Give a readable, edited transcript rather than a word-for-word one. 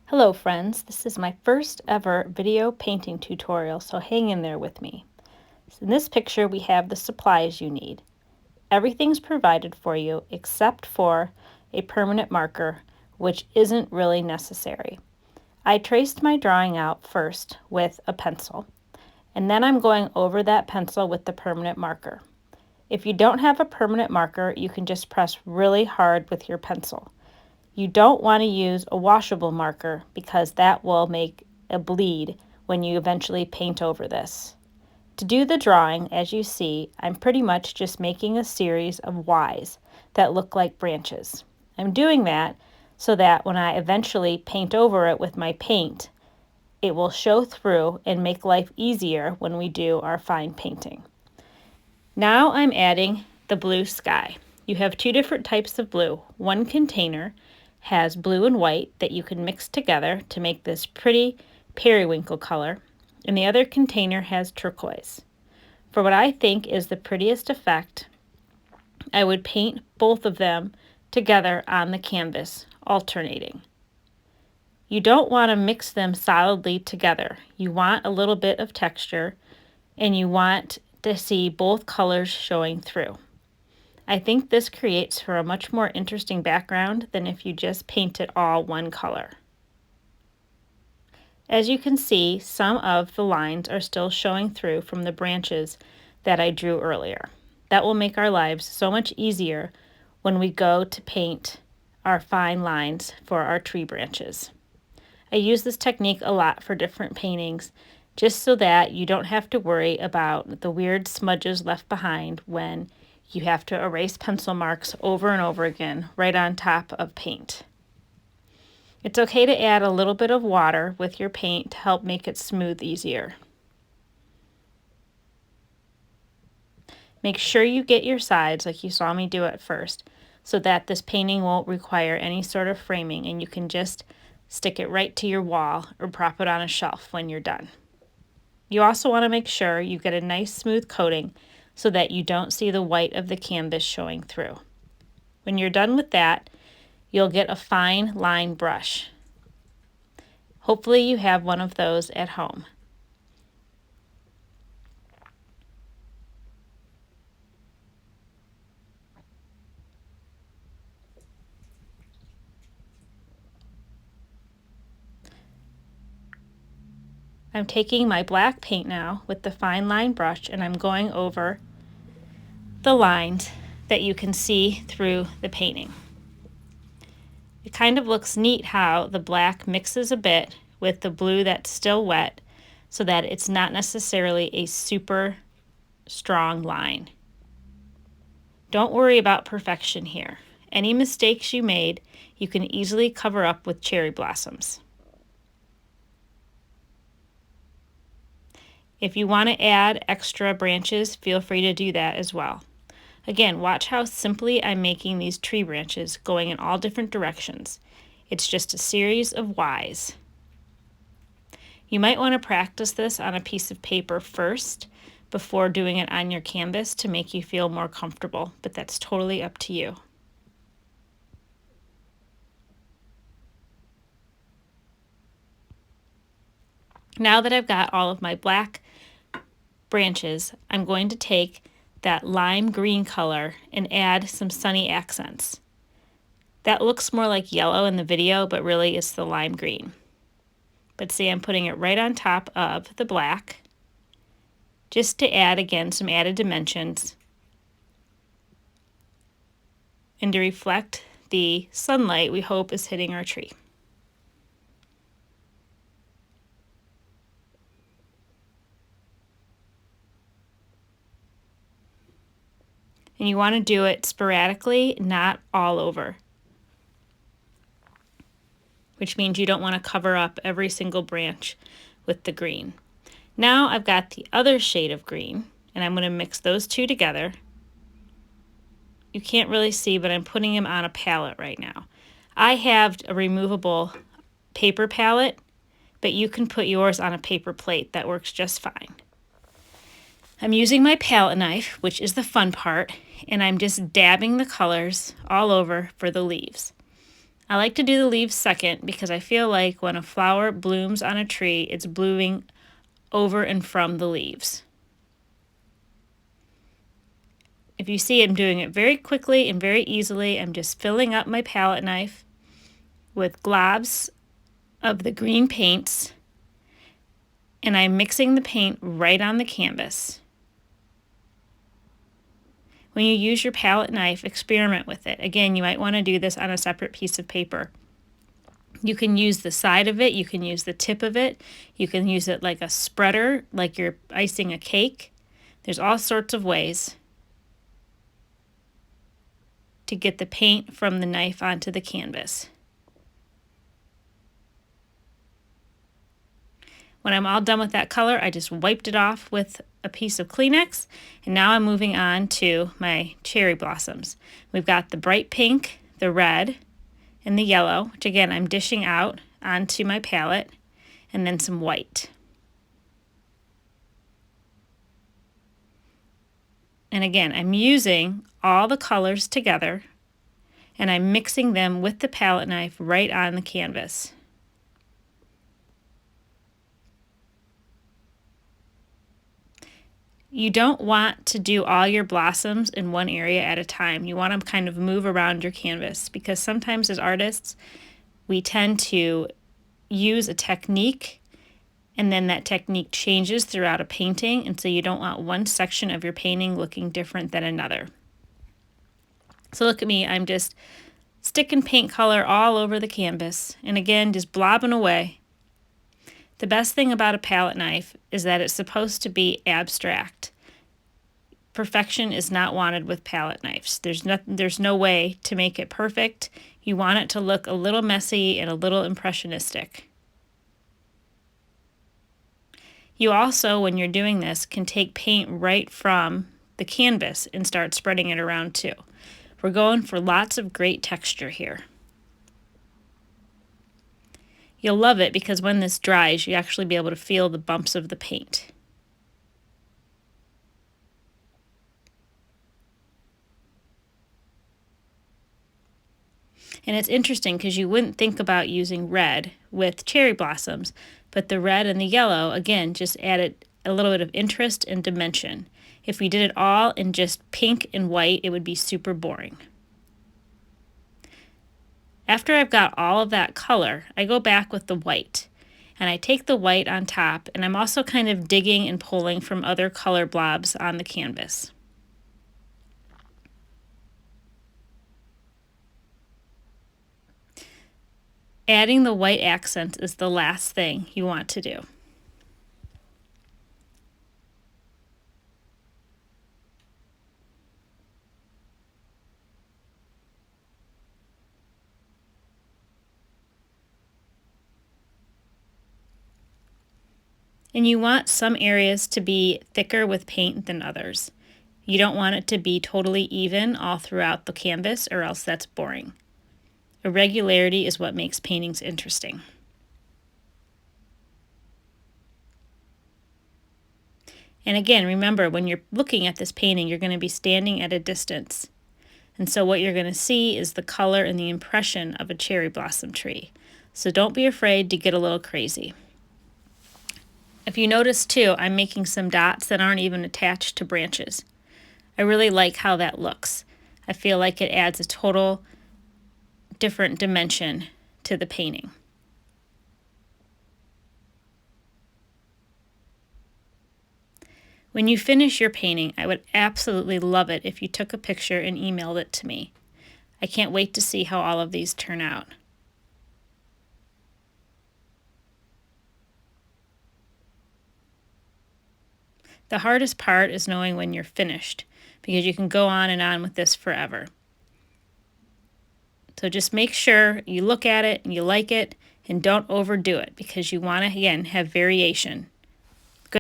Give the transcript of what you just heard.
Hello friends, this is my first ever video painting tutorial, so hang in there with me. So in this picture we have the supplies you need. Everything's provided for you except for a permanent marker, which isn't really necessary. I traced my drawing out first with a pencil, and then I'm going over that pencil with the permanent marker. If you don't have a permanent marker, you can just press really hard with your pencil. You don't want to use a washable marker because that will make a bleed when you eventually paint over this. To do the drawing, as you see, I'm pretty much just making a series of Ys that look like branches. I'm doing that so that when I eventually paint over it with my paint, it will show through and make life easier when we do our fine painting. Now I'm adding the blue sky. You have two different types of blue. One container has blue and white that you can mix together to make this pretty periwinkle color, and the other container has turquoise. For what I think is the prettiest effect, I would paint both of them together on the canvas, alternating. You don't want to mix them solidly together. You want a little bit of texture, and you want to see both colors showing through. I think this creates for a much more interesting background than if you just paint it all one color. As you can see, some of the lines are still showing through from the branches that I drew earlier. That will make our lives so much easier when we go to paint our fine lines for our tree branches. I use this technique a lot for different paintings just so that you don't have to worry about the weird smudges left behind when you have to erase pencil marks over and over again right on top of paint. It's okay to add a little bit of water with your paint to help make it smooth easier. Make sure you get your sides like you saw me do at first so that this painting won't require any sort of framing and you can just stick it right to your wall or prop it on a shelf when you're done. You also want to make sure you get a nice smooth coating so that you don't see the white of the canvas showing through. When you're done with that, you'll get a fine line brush. Hopefully you have one of those at home. I'm taking my black paint now with the fine line brush and I'm going over the lines that you can see through the painting. It kind of looks neat how the black mixes a bit with the blue that's still wet so that it's not necessarily a super strong line. Don't worry about perfection here. Any mistakes you made, you can easily cover up with cherry blossoms. If you want to add extra branches, feel free to do that as well. Again, watch how simply I'm making these tree branches going in all different directions. It's just a series of Ys. You might want to practice this on a piece of paper first before doing it on your canvas to make you feel more comfortable, but that's totally up to you. Now that I've got all of my black branches, I'm going to take that lime green color and add some sunny accents. That looks more like yellow in the video, but really it's the lime green. But see, I'm putting it right on top of the black, just to add, again, some added dimensions and to reflect the sunlight we hope is hitting our tree. And you want to do it sporadically, not all over, which means you don't want to cover up every single branch with the green. Now I've got the other shade of green, and I'm going to mix those two together. You can't really see, but I'm putting them on a palette right now. I have a removable paper palette, but you can put yours on a paper plate. That works just fine. I'm using my palette knife, which is the fun part, and I'm just dabbing the colors all over for the leaves. I like to do the leaves second because I feel like when a flower blooms on a tree, it's blooming over and from the leaves. If you see, I'm doing it very quickly and very easily. I'm just filling up my palette knife with globs of the green paints, and I'm mixing the paint right on the canvas. When you use your palette knife, experiment with it. Again, you might want to do this on a separate piece of paper. You can use the side of it, you can use the tip of it, you can use it like a spreader, like you're icing a cake. There's all sorts of ways to get the paint from the knife onto the canvas. When I'm all done with that color, I just wiped it off with a piece of Kleenex, and now I'm moving on to my cherry blossoms. We've got the bright pink, the red, and the yellow, which again I'm dishing out onto my palette, and then some white. And again, I'm using all the colors together, and I'm mixing them with the palette knife right on the canvas. You don't want to do all your blossoms in one area at a time. You want to kind of move around your canvas because sometimes as artists, we tend to use a technique and then that technique changes throughout a painting, and so you don't want one section of your painting looking different than another. So look at me, I'm just sticking paint color all over the canvas, and again, just blobbing away. The best thing about a palette knife is that it's supposed to be abstract. Perfection is not wanted with palette knives. There's no way to make it perfect. You want it to look a little messy and a little impressionistic. You also, when you're doing this, can take paint right from the canvas and start spreading it around too. We're going for lots of great texture here. You'll love it because when this dries, you actually be able to feel the bumps of the paint. And it's interesting because you wouldn't think about using red with cherry blossoms, but the red and the yellow, again, just added a little bit of interest and dimension. If we did it all in just pink and white, it would be super boring. After I've got all of that color, I go back with the white. And I take the white on top, and I'm also kind of digging and pulling from other color blobs on the canvas. Adding the white accent is the last thing you want to do. And you want some areas to be thicker with paint than others. You don't want it to be totally even all throughout the canvas, or else that's boring. Irregularity is what makes paintings interesting. And again, remember, when you're looking at this painting, you're going to be standing at a distance. And so what you're going to see is the color and the impression of a cherry blossom tree. So don't be afraid to get a little crazy. If you notice too, I'm making some dots that aren't even attached to branches. I really like how that looks. I feel like it adds a total different dimension to the painting. When you finish your painting, I would absolutely love it if you took a picture and emailed it to me. I can't wait to see how all of these turn out. The hardest part is knowing when you're finished, because you can go on and on with this forever. So just make sure you look at it and you like it, and don't overdo it because you want to, again, have variation.